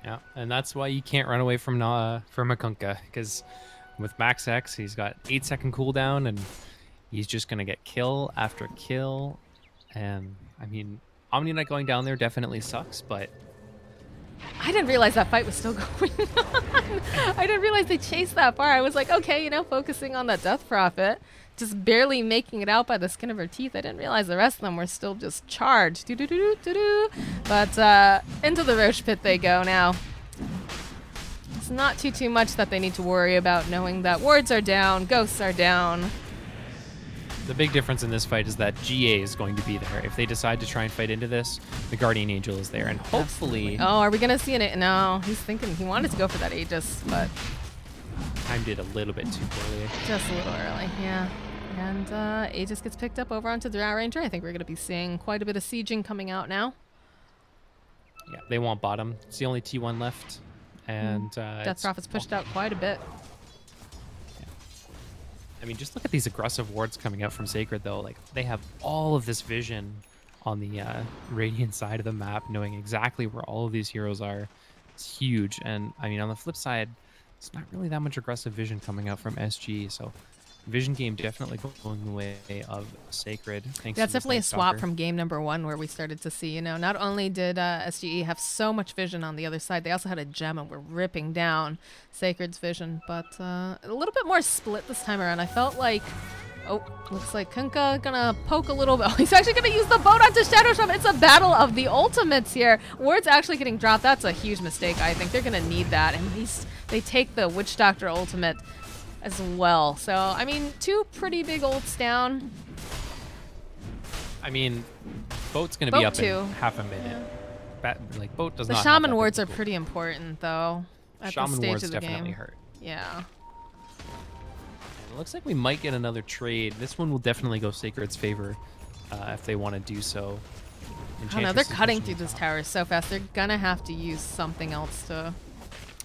Speaker 2: Yeah, and that's why you can't run away from a Kunkka, because with Max X, he's got 8-second cooldown, and he's just going to get kill after kill. And, I mean, Omni Knight going down there definitely sucks, but...
Speaker 1: I didn't realize that fight was still going on. I didn't realize they chased that far. I was like, okay, you know, focusing on that Death Prophet, just barely making it out by the skin of her teeth. I didn't realize the rest of them were still just charged. But into the Roche pit they go now. It's not too much that they need to worry about, knowing that wards are down, ghosts are down.
Speaker 2: The big difference in this fight is that GA is going to be there. If they decide to try and fight into this, the Guardian Angel is there, and hopefully...
Speaker 1: Oh, are we going to see an... No, he's thinking he wanted to go for that Aegis, but...
Speaker 2: timed it a little bit too poorly.
Speaker 1: Just a little early, yeah. And Aegis gets picked up over onto the Drow Ranger. I think we're going to be seeing quite a bit of sieging coming out now.
Speaker 2: Yeah, they want bottom. It's the only T1 left. And
Speaker 1: Death Prophet's pushed out quite a bit.
Speaker 2: I I mean, just look at these aggressive wards coming out from Sacred, though. Like, they have all of this vision on the Radiant side of the map, knowing exactly where all of these heroes are. It's huge. And, I mean, on the flip side, it's not really that much aggressive vision coming out from SG, so vision game definitely going the way of Sacred.
Speaker 1: That's definitely a swap from game number 1 where we started to see, you know, not only did SGE have so much vision on the other side, they also had a gem and were ripping down Sacred's vision, but a little bit more split this time around. I felt like, oh, looks like Kunkka gonna poke a little bit. Oh, he's actually gonna use the boat onto Shadow Shop. It's a battle of the ultimates here. Ward's actually getting dropped. That's a huge mistake, I think. They're gonna need that, and they take the Witch Doctor ultimate as well. So, I mean, 2 pretty big ults down.
Speaker 2: I mean, Boat's going to be up
Speaker 1: too.
Speaker 2: in half a minute. Yeah. Like, Boat does not.
Speaker 1: The Shaman wards are pretty important, though, at
Speaker 2: Shaman
Speaker 1: this stage
Speaker 2: wards
Speaker 1: of the
Speaker 2: definitely
Speaker 1: game.
Speaker 2: hurt.
Speaker 1: Yeah.
Speaker 2: And it looks like we might get another trade. This one will definitely go Sacred's favor if they want to do so.
Speaker 1: Oh no, they're cutting through this tower so fast. They're going to have to use something else to...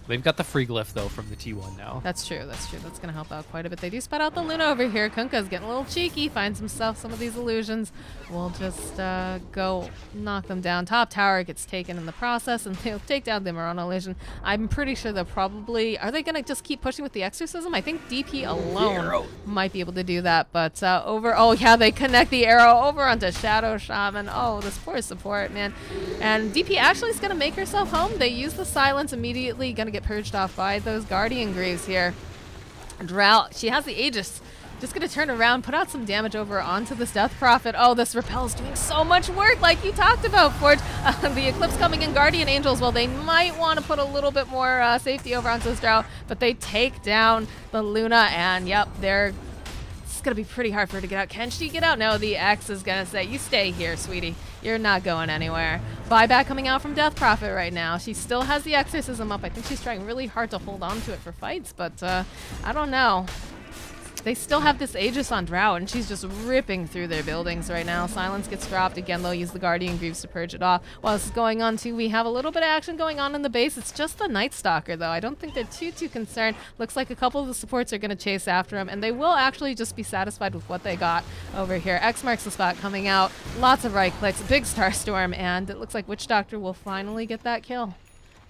Speaker 2: They've got the free glyph, though, from the T1 now.
Speaker 1: That's true. That's true. That's going to help out quite a bit. They do spot out the Luna over here. Kunkka's getting a little cheeky. Finds himself some of these illusions. We'll just go knock them down. Top tower gets taken in the process, and they'll take down the Mirana illusion. I'm pretty sure they'll probably... Are they going to just keep pushing with the exorcism? I think DP alone might be able to do that. But over... Oh, yeah, they connect the arrow over onto Shadow Shaman. Oh, this poor support, man. And DP actually is going to make herself home. They use the silence immediately. Going to get purged off by those Guardian Greaves here. Drought, she has the Aegis. Just going to turn around, put out some damage over onto this Death Prophet. Oh, this Repel's doing so much work like you talked about, Forge. The Eclipse coming in, Guardian Angels. Well, they might want to put a little bit more safety over onto this Drought, but they take down the Luna, and yep, it's going to be pretty hard for her to get out. Can she get out? No, the X is going to say, you stay here, sweetie. You're not going anywhere. Buyback coming out from Death Prophet right now. She still has the Exorcism up. I think she's trying really hard to hold on to it for fights, but I don't know. They still have this Aegis on Drow, and she's just ripping through their buildings right now. Silence gets dropped. Again, they'll use the Guardian Greaves to purge it off. While this is going on, too, we have a little bit of action going on in the base. It's just the Night Stalker, though. I don't think they're too concerned. Looks like a couple of the supports are going to chase after him, and they will actually just be satisfied with what they got over here. X marks the spot coming out. Lots of right clicks. Big Starstorm, and it looks like Witch Doctor will finally get that kill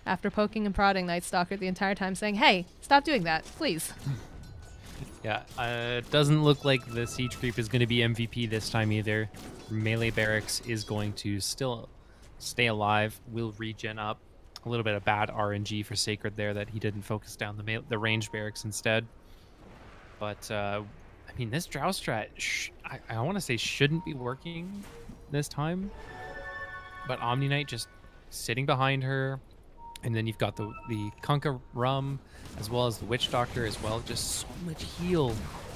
Speaker 1: after poking and prodding Night Stalker the entire time, saying, hey, stop doing that, please.
Speaker 2: Yeah, it doesn't look like the Siege Creep is going to be MVP this time either. Melee Barracks is going to still stay alive, will regen up. A little bit of bad RNG for Sacred there that he didn't focus down the range barracks instead. But, I mean, this Drow strat, I want to say shouldn't be working this time. But Omni Knight just sitting behind her. And then you've got the Kunkka Rum, as well as the Witch Doctor as well. Just so much heal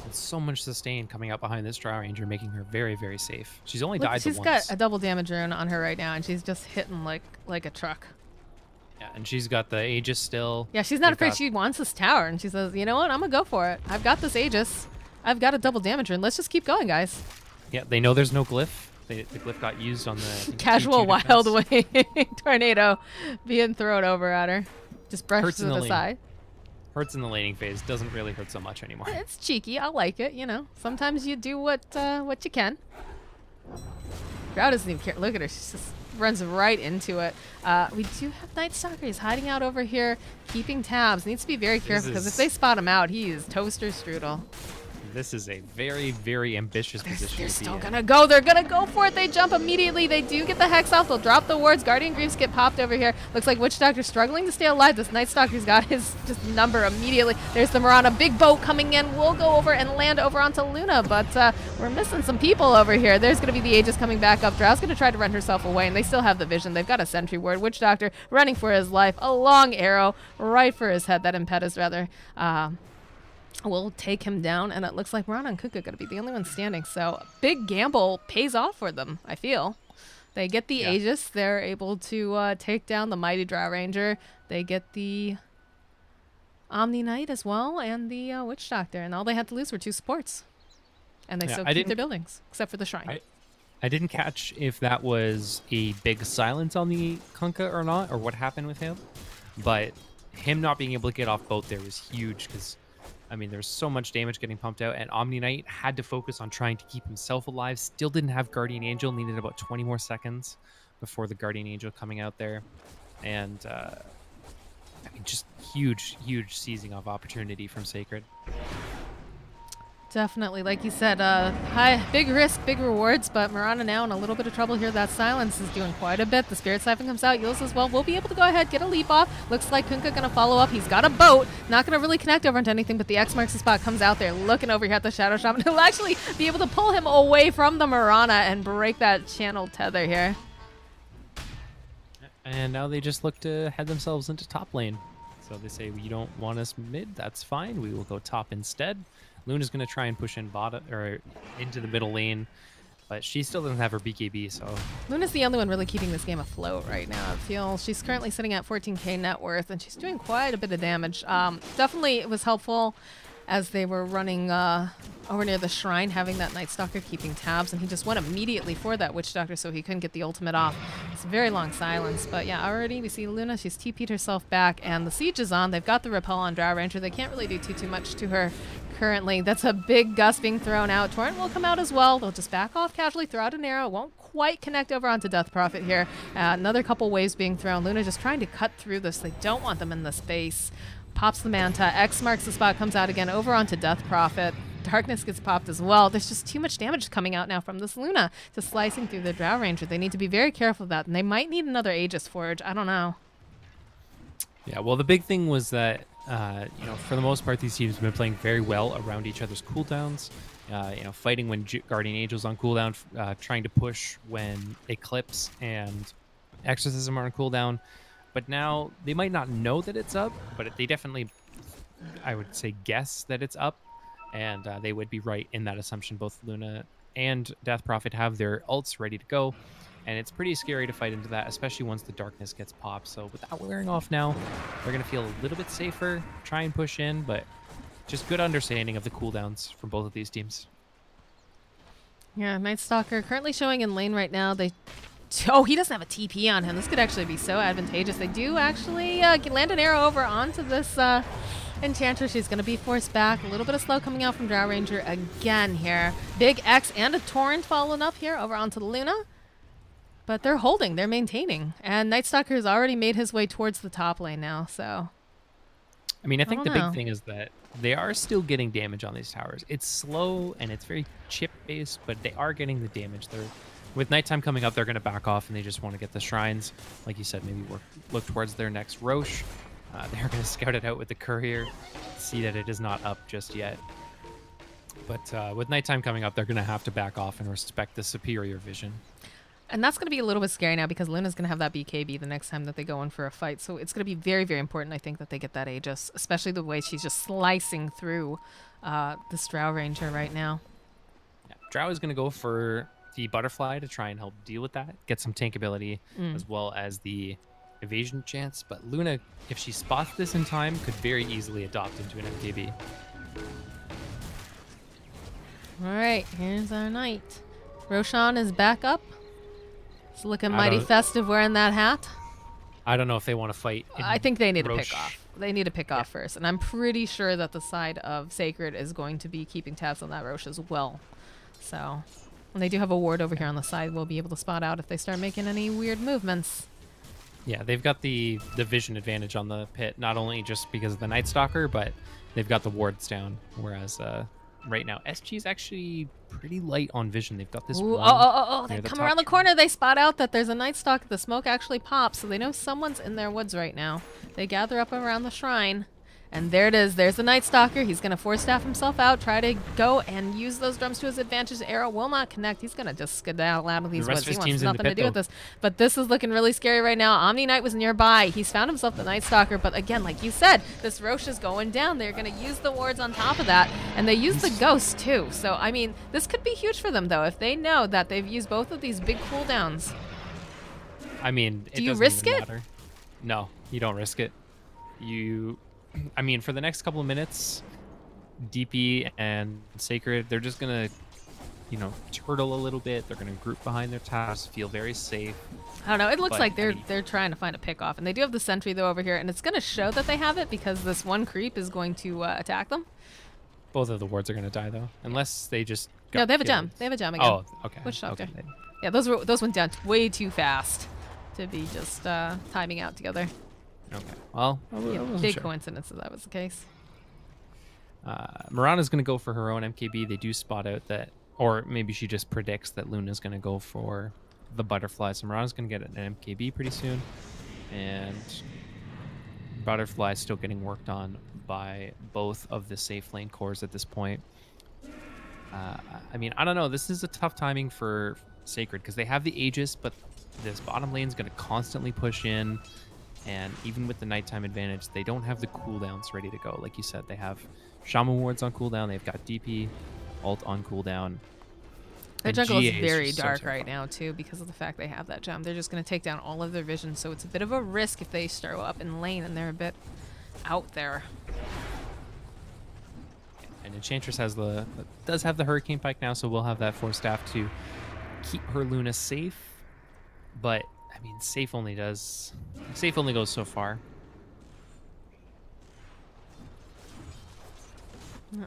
Speaker 2: and so much sustain coming out behind this Drow Ranger, making her very, very safe. She's only died once.
Speaker 1: She's got a double damage rune on her right now, and she's just hitting like a truck.
Speaker 2: Yeah, and she's got the Aegis still.
Speaker 1: Yeah, she's not afraid. She wants this tower, and she says, you know what? I'm going to go for it. I've got this Aegis. I've got a double damage rune. Let's just keep going, guys.
Speaker 2: Yeah, they know there's no glyph. The glyph got used on the
Speaker 1: casual wild wave tornado being thrown over at her. Just brushes it aside.
Speaker 2: Hurts in the laning phase. Doesn't really hurt so much anymore.
Speaker 1: It's cheeky. I like it. You know, sometimes you do what you can. Drow doesn't even care. Look at her. She just runs right into it. We do have Night Stalker. He's hiding out over here, keeping tabs. Needs to be very careful because if they spot him out, he is toaster strudel.
Speaker 2: This is a very, very ambitious position.
Speaker 1: They're still gonna go. They're gonna go for it. They jump immediately. They do get the Hex off. They'll drop the wards. Guardian Greaves get popped over here. Looks like Witch Doctor struggling to stay alive. This Night Stalker's got his just number immediately. There's the Mirana. Big boat coming in. We'll go over and land over onto Luna, but we're missing some people over here. There's gonna be the Aegis coming back up. Drow's gonna try to run herself away, and they still have the vision. They've got a sentry ward. Witch Doctor running for his life. A long arrow right for his head. That impetus, rather. Will take him down, and it looks like Mirana and Kunkka are going to be the only ones standing. So big gamble pays off for them, I feel. They get the Aegis. They're able to take down the Mighty Drow Ranger. They get the Omni Knight as well, and the Witch Doctor. And all they had to lose were 2 supports. And they still keep their buildings, except for the shrine.
Speaker 2: I didn't catch if that was a big silence on the Kunkka or not, or what happened with him. But him not being able to get off boat there was huge, because I mean, there's so much damage getting pumped out, and Omni Knight had to focus on trying to keep himself alive. Still didn't have Guardian Angel, needed about 20 more seconds before the Guardian Angel coming out there. And, I mean, just huge, huge seizing of opportunity from Sacred.
Speaker 1: Definitely, like you said, big risk, big rewards, but Mirana now in a little bit of trouble here. That silence is doing quite a bit. The Spirit Siphon comes out, Yules as well. We'll be able to go ahead, get a leap off. Looks like Kunkka gonna follow up. He's got a boat, not gonna really connect over into anything, but the X marks the spot, comes out there, looking over here at the Shadow Shaman. He'll actually be able to pull him away from the Mirana and break that channel tether here.
Speaker 2: And now they just look to head themselves into top lane. So they say, you don't want us mid, that's fine. We will go top instead. Luna's going to try and push in bottom or into the middle lane, but she still doesn't have her BKB, so...
Speaker 1: Luna's the only one really keeping this game afloat right now. I feel she's currently sitting at 14k net worth, and she's doing quite a bit of damage. Definitely it was helpful as they were running over near the shrine, having that Night Stalker keeping tabs, and he just went immediately for that Witch Doctor so he couldn't get the ultimate off. It's a very long silence, but yeah, already we see Luna, she's TP'd herself back, and the siege is on. They've got the repel on Drow Ranger. They can't really do too much to her currently. That's a big gust being thrown out. Torrent will come out as well. They'll just back off casually, throw out an arrow. Won't quite connect over onto Death Prophet here. Another couple waves being thrown. Luna just trying to cut through this. They don't want them in the space. Pops the Manta. X marks the spot, comes out again over onto Death Prophet. Darkness gets popped as well. There's just too much damage coming out now from this Luna, just slicing through the Drow Ranger. They need to be very careful of that, and they might need another Aegis Forge. I don't know.
Speaker 2: Yeah, well, the big thing was that, you know, for the most part, these teams have been playing very well around each other's cooldowns. You know, fighting when Guardian Angel's on cooldown, trying to push when Eclipse and Exorcism are on cooldown. But now they might not know that it's up, but they definitely, I would say, guess that it's up. And they would be right in that assumption. Both Luna and Death Prophet have their ults ready to go. And it's pretty scary to fight into that, especially once the darkness gets popped. So with that wearing off now, they're going to feel a little bit safer, try and push in, but just good understanding of the cooldowns from both of these teams.
Speaker 1: Yeah, Night Stalker currently showing in lane right now. Oh, he doesn't have a TP on him. This could actually be so advantageous. They do actually land an arrow over onto this Enchantress. She's going to be forced back. A little bit of slow coming out from Drow Ranger again here. Big X and a Torrent following up here over onto the Luna. But they're holding. They're maintaining. And Night Stalker has already made his way towards the top lane now, so...
Speaker 2: I mean, I think the big thing is that they are still getting damage on these towers. It's slow and it's very chip-based, but they are getting the damage. With nighttime coming up, they're going to back off and they just want to get the shrines. Like you said, maybe look towards their next Roche. They're going to scout it out with the courier, see that it is not up just yet. But with nighttime coming up, they're going to have to back off and respect the superior vision.
Speaker 1: And that's going to be a little bit scary now because Luna's going to have that BKB the next time that they go in for a fight. So it's going to be very, very important, I think, that they get that Aegis, especially the way she's just slicing through this Drow Ranger right now.
Speaker 2: Yeah, Drow is going to go for the Butterfly to try and help deal with that, get some tank ability, as well as the evasion chance. But Luna, if she spots this in time, could very easily adopt into an MKB.
Speaker 1: All right, here's our knight. Roshan is back up. It's looking mighty festive wearing that hat.
Speaker 2: I don't know if they want to fight.
Speaker 1: I think they need to pick off. They need to pick off first. And I'm pretty sure that the side of Sacred is going to be keeping tabs on that Roche as well. So, and they do have a ward over here on the side. We'll be able to spot out if they start making any weird movements.
Speaker 2: Yeah, they've got the vision advantage on the pit, not only just because of the Night Stalker, but they've got the wards down. Whereas right now, SG is actually pretty light on vision. They've got this one.
Speaker 1: They come around the corner. They spot out that there's a Night Stalker. The smoke actually pops, so they know someone's in their woods right now. They gather up around the shrine. And there it is. There's the Night Stalker. He's going to force staff himself out, try to go and use those drums to his advantage. The arrow will not connect. He's going to just skedaddle out of these woods. He wants nothing to do with this. But this is looking really scary right now. Omni Knight was nearby. He's found himself the Night Stalker. But again, like you said, this Roche is going down. They're going to use the wards on top of that. And they use the Ghost too. So, I mean, this could be huge for them, though, if they know that they've used both of these big cooldowns.
Speaker 2: I mean,
Speaker 1: do you risk it?
Speaker 2: Matter. No, you don't risk it. I mean, for the next couple of minutes, DP and Sacred, they're just going to you know, turtle a little bit. They're going to group behind their towers, feel very safe.
Speaker 1: I don't know. It looks
Speaker 2: But,
Speaker 1: like
Speaker 2: I
Speaker 1: they're
Speaker 2: mean,
Speaker 1: they're trying to find a pick off, and they do have the sentry though over here, and it's going to show that they have it because this one creep is going to attack them.
Speaker 2: both of the wards are going to die though, unless they just
Speaker 1: No,
Speaker 2: got
Speaker 1: they have a
Speaker 2: killed.
Speaker 1: gem. They have a gem again.
Speaker 2: Oh, okay.
Speaker 1: Witch Doctor.
Speaker 2: Okay, then.
Speaker 1: Yeah, those went down way too fast to be just timing out together.
Speaker 2: Okay. Well,
Speaker 1: Yeah,
Speaker 2: I wasn't
Speaker 1: big
Speaker 2: sure.
Speaker 1: coincidence that was the case.
Speaker 2: Mirana's going to go for her own MKB. They do spot out that, or maybe she just predicts that Luna's going to go for the butterfly. So Mirana's going to get an MKB pretty soon. And butterfly is still getting worked on by both of the safe lane cores at this point. I mean, I don't know. This is a tough timing for Sacred because they have the Aegis, but this bottom lane is going to constantly push in. And even with the nighttime advantage, they don't have the cooldowns ready to go. Like you said, they have Shaman wards on cooldown. They've got DP, ult on cooldown.
Speaker 1: Their
Speaker 2: And
Speaker 1: jungle is
Speaker 2: GA
Speaker 1: very
Speaker 2: just so
Speaker 1: dark
Speaker 2: terrifying.
Speaker 1: right now, too, because of the fact they have that gem. They're just going to take down all of their vision, so it's a bit of a risk if they start up in lane and they're a bit out there.
Speaker 2: And Enchantress has does have the Hurricane Pike now, so we'll have that Force Staff to keep her Luna safe. But I mean, safe only goes so far.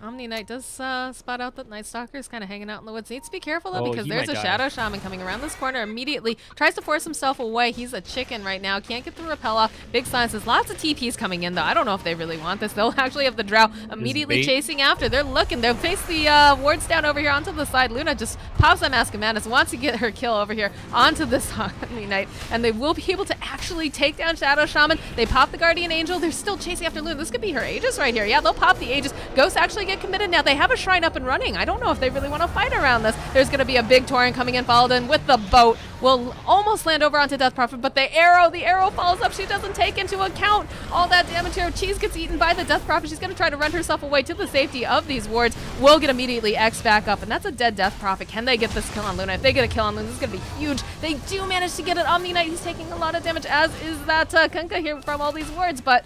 Speaker 1: Omni Knight does spot out that Night Stalker is kind of hanging out in the woods. Needs to be careful though,
Speaker 2: Oh,
Speaker 1: because
Speaker 2: he
Speaker 1: there's
Speaker 2: might
Speaker 1: a
Speaker 2: die.
Speaker 1: Shadow Shaman coming around this corner immediately. Tries to force himself away. He's a chicken right now. Can't get the repel off. Big Sign says lots of TPs coming in though. I don't know if they really want this. They'll actually have the Drow immediately
Speaker 2: bait.
Speaker 1: chasing after. They're looking. They'll face the wards down over here onto the side. Luna just pops that Mask of Madness. Wants to get her kill over here onto this Omni Knight. And they will be able to actually take down Shadow Shaman. They pop the Guardian Angel. They're still chasing after Luna. This could be her Aegis right here. Yeah, they'll pop the Aegis. Ghosts actually get committed now. They have a Shrine up and running. I don't know if they really want to fight around this. There's going to be a big Tauren coming in, followed in with the boat. Will almost land over onto Death Prophet, but the arrow falls up. She doesn't take into account all that damage here. Cheese gets eaten by the Death Prophet. She's going to try to run herself away to the safety of these wards. Will get immediately X back up, and that's a dead Death Prophet. Can they get this kill on Luna? If they get a kill on Luna, this is going to be huge. They do manage to get it. Omni Knight, he's taking a lot of damage, as is that Kunkka here from all these wards, but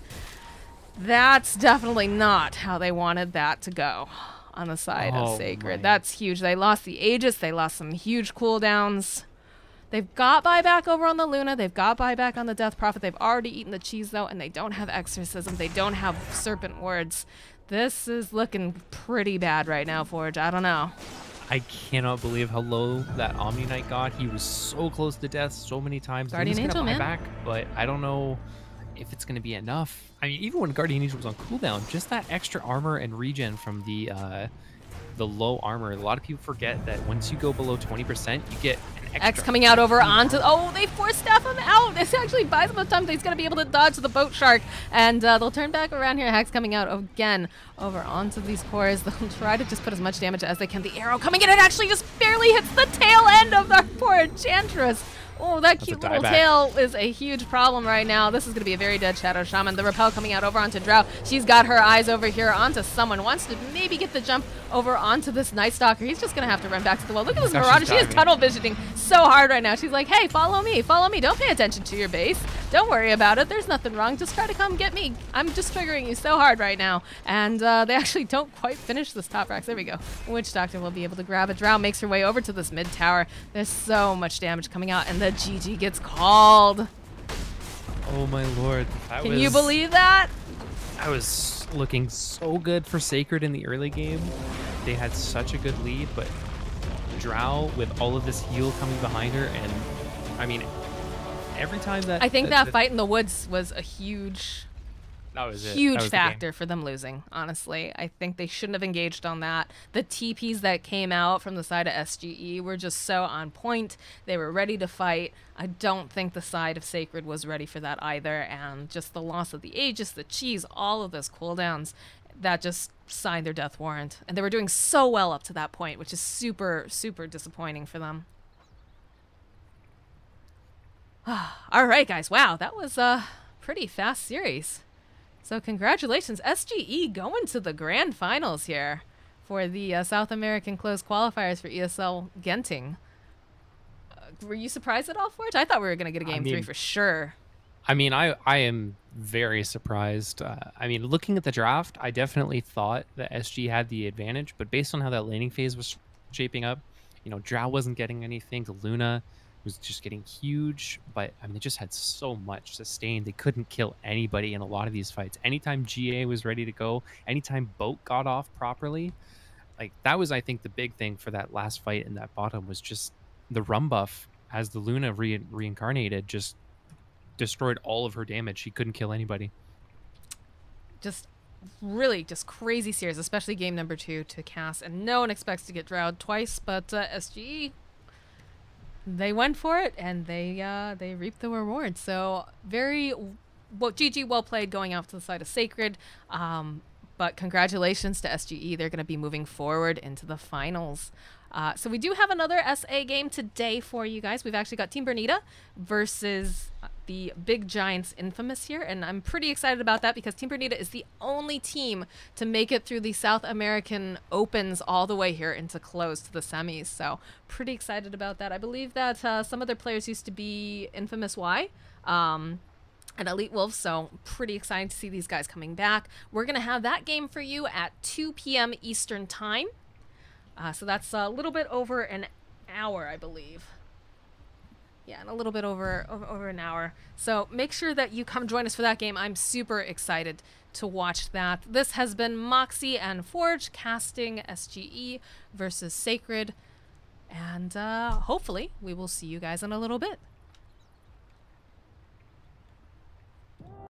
Speaker 1: that's definitely not how they wanted that to go on the side of
Speaker 2: Oh
Speaker 1: Sacred.
Speaker 2: my.
Speaker 1: That's huge. They lost the Aegis. They lost some huge cooldowns. They've got buyback over on the Luna. They've got buyback on the Death Prophet. They've already eaten the cheese, though, and they don't have Exorcism. They don't have Serpent Wards. This is looking pretty bad right now, Forge. I don't know.
Speaker 2: I cannot believe how low that Omni Knight got. He was so close to death so many times.
Speaker 1: Guardian
Speaker 2: He was gonna
Speaker 1: Angel,
Speaker 2: buy
Speaker 1: man.
Speaker 2: back, but I don't know if it's going to be enough. I mean, even when Guardian Angel was on cooldown, just that extra armor and regen from the low armor. A lot of people forget that once you go below 20%, you get an extra.
Speaker 1: X coming out over onto... Oh, they force staff him out. This actually buys him a time. He's going to be able to dodge the boat shark. And they'll turn back around here. Hex coming out again over onto these cores. They'll try to just put as much damage as they can. The arrow coming in. It actually just barely hits the tail end of our poor Enchantress. Oh, that
Speaker 2: That's
Speaker 1: cute
Speaker 2: a
Speaker 1: little
Speaker 2: dieback.
Speaker 1: tail is a huge problem right now. This is going to be a very dead Shadow Shaman. The repel coming out over onto Drow. She's got her eyes over here onto someone. Wants to maybe get the jump over onto this Night Stalker. He's just going to have to run back to the wall. Look at this
Speaker 2: Now she's
Speaker 1: Marauder. She is
Speaker 2: diving.
Speaker 1: tunnel visioning so hard right now. She's like, hey, follow me. Follow me. Don't pay attention to your base. Don't worry about it. There's nothing wrong. Just try to come get me. I'm just triggering you so hard right now. And they actually don't quite finish this top racks. There we go. Witch Doctor will be able to grab it. Drow makes her way over to this mid tower. There's so much damage coming out, and the GG gets called.
Speaker 2: Oh my lord.
Speaker 1: Can you believe that?
Speaker 2: I was looking so good for Sacred in the early game. They had such a good lead, but Drow with all of this heal coming behind her, and I mean, every time that
Speaker 1: I think that fight in the woods was a huge
Speaker 2: that was it. That
Speaker 1: huge
Speaker 2: was the game.
Speaker 1: factor for them losing, honestly. I think they shouldn't have engaged on that. The TPs that came out from the side of SGE were just so on point. They were ready to fight. I don't think the side of Sacred was ready for that either, and just the loss of the Aegis, the cheese, all of those cooldowns, that just signed their death warrant. And they were doing so well up to that point, which is super, super disappointing for them. All right, guys. Wow, that was a pretty fast series. So congratulations, SGE going to the grand finals here for the South American closed qualifiers for ESL Genting. Were you surprised at all, Forge? I thought we were going to get a game 3 for sure.
Speaker 2: I mean, I am very surprised. I mean, looking at the draft, I definitely thought that SG had the advantage, but based on how that laning phase was shaping up, You know, Drow wasn't getting anything. The Luna was just getting huge, but I mean, they just had so much sustain. They couldn't kill anybody in a lot of these fights. Anytime GA was ready to go, anytime Boat got off properly, like that was, I think, the big thing for that last fight in that bottom was just the rum buff as the Luna reincarnated just destroyed all of her damage. She couldn't kill anybody.
Speaker 1: Just really just crazy series, especially game number 2 to Cass, and no one expects to get Drowed twice, but SGE, they went for it and they reaped the reward. So very well, GG, well played going off to the side of Sacred. But congratulations to SGE. They're going to be moving forward into the finals. So we do have another SA game today for you guys. We've actually got Team Bernita versus the Big Giants Infamous here. And I'm pretty excited about that because Team Bernita is the only team to make it through the South American Opens all the way here into close to the semis. So pretty excited about that. I believe that some of their players used to be Infamous Y. And Elite Wolves, so pretty excited to see these guys coming back. We're going to have that game for you at 2 p.m. Eastern Time. So that's a little bit over an hour, I believe. Yeah, and a little bit over an hour. So make sure that you come join us for that game. I'm super excited to watch that. This has been Moxie and Forge casting SGE versus Sacred. And hopefully we will see you guys in a little bit.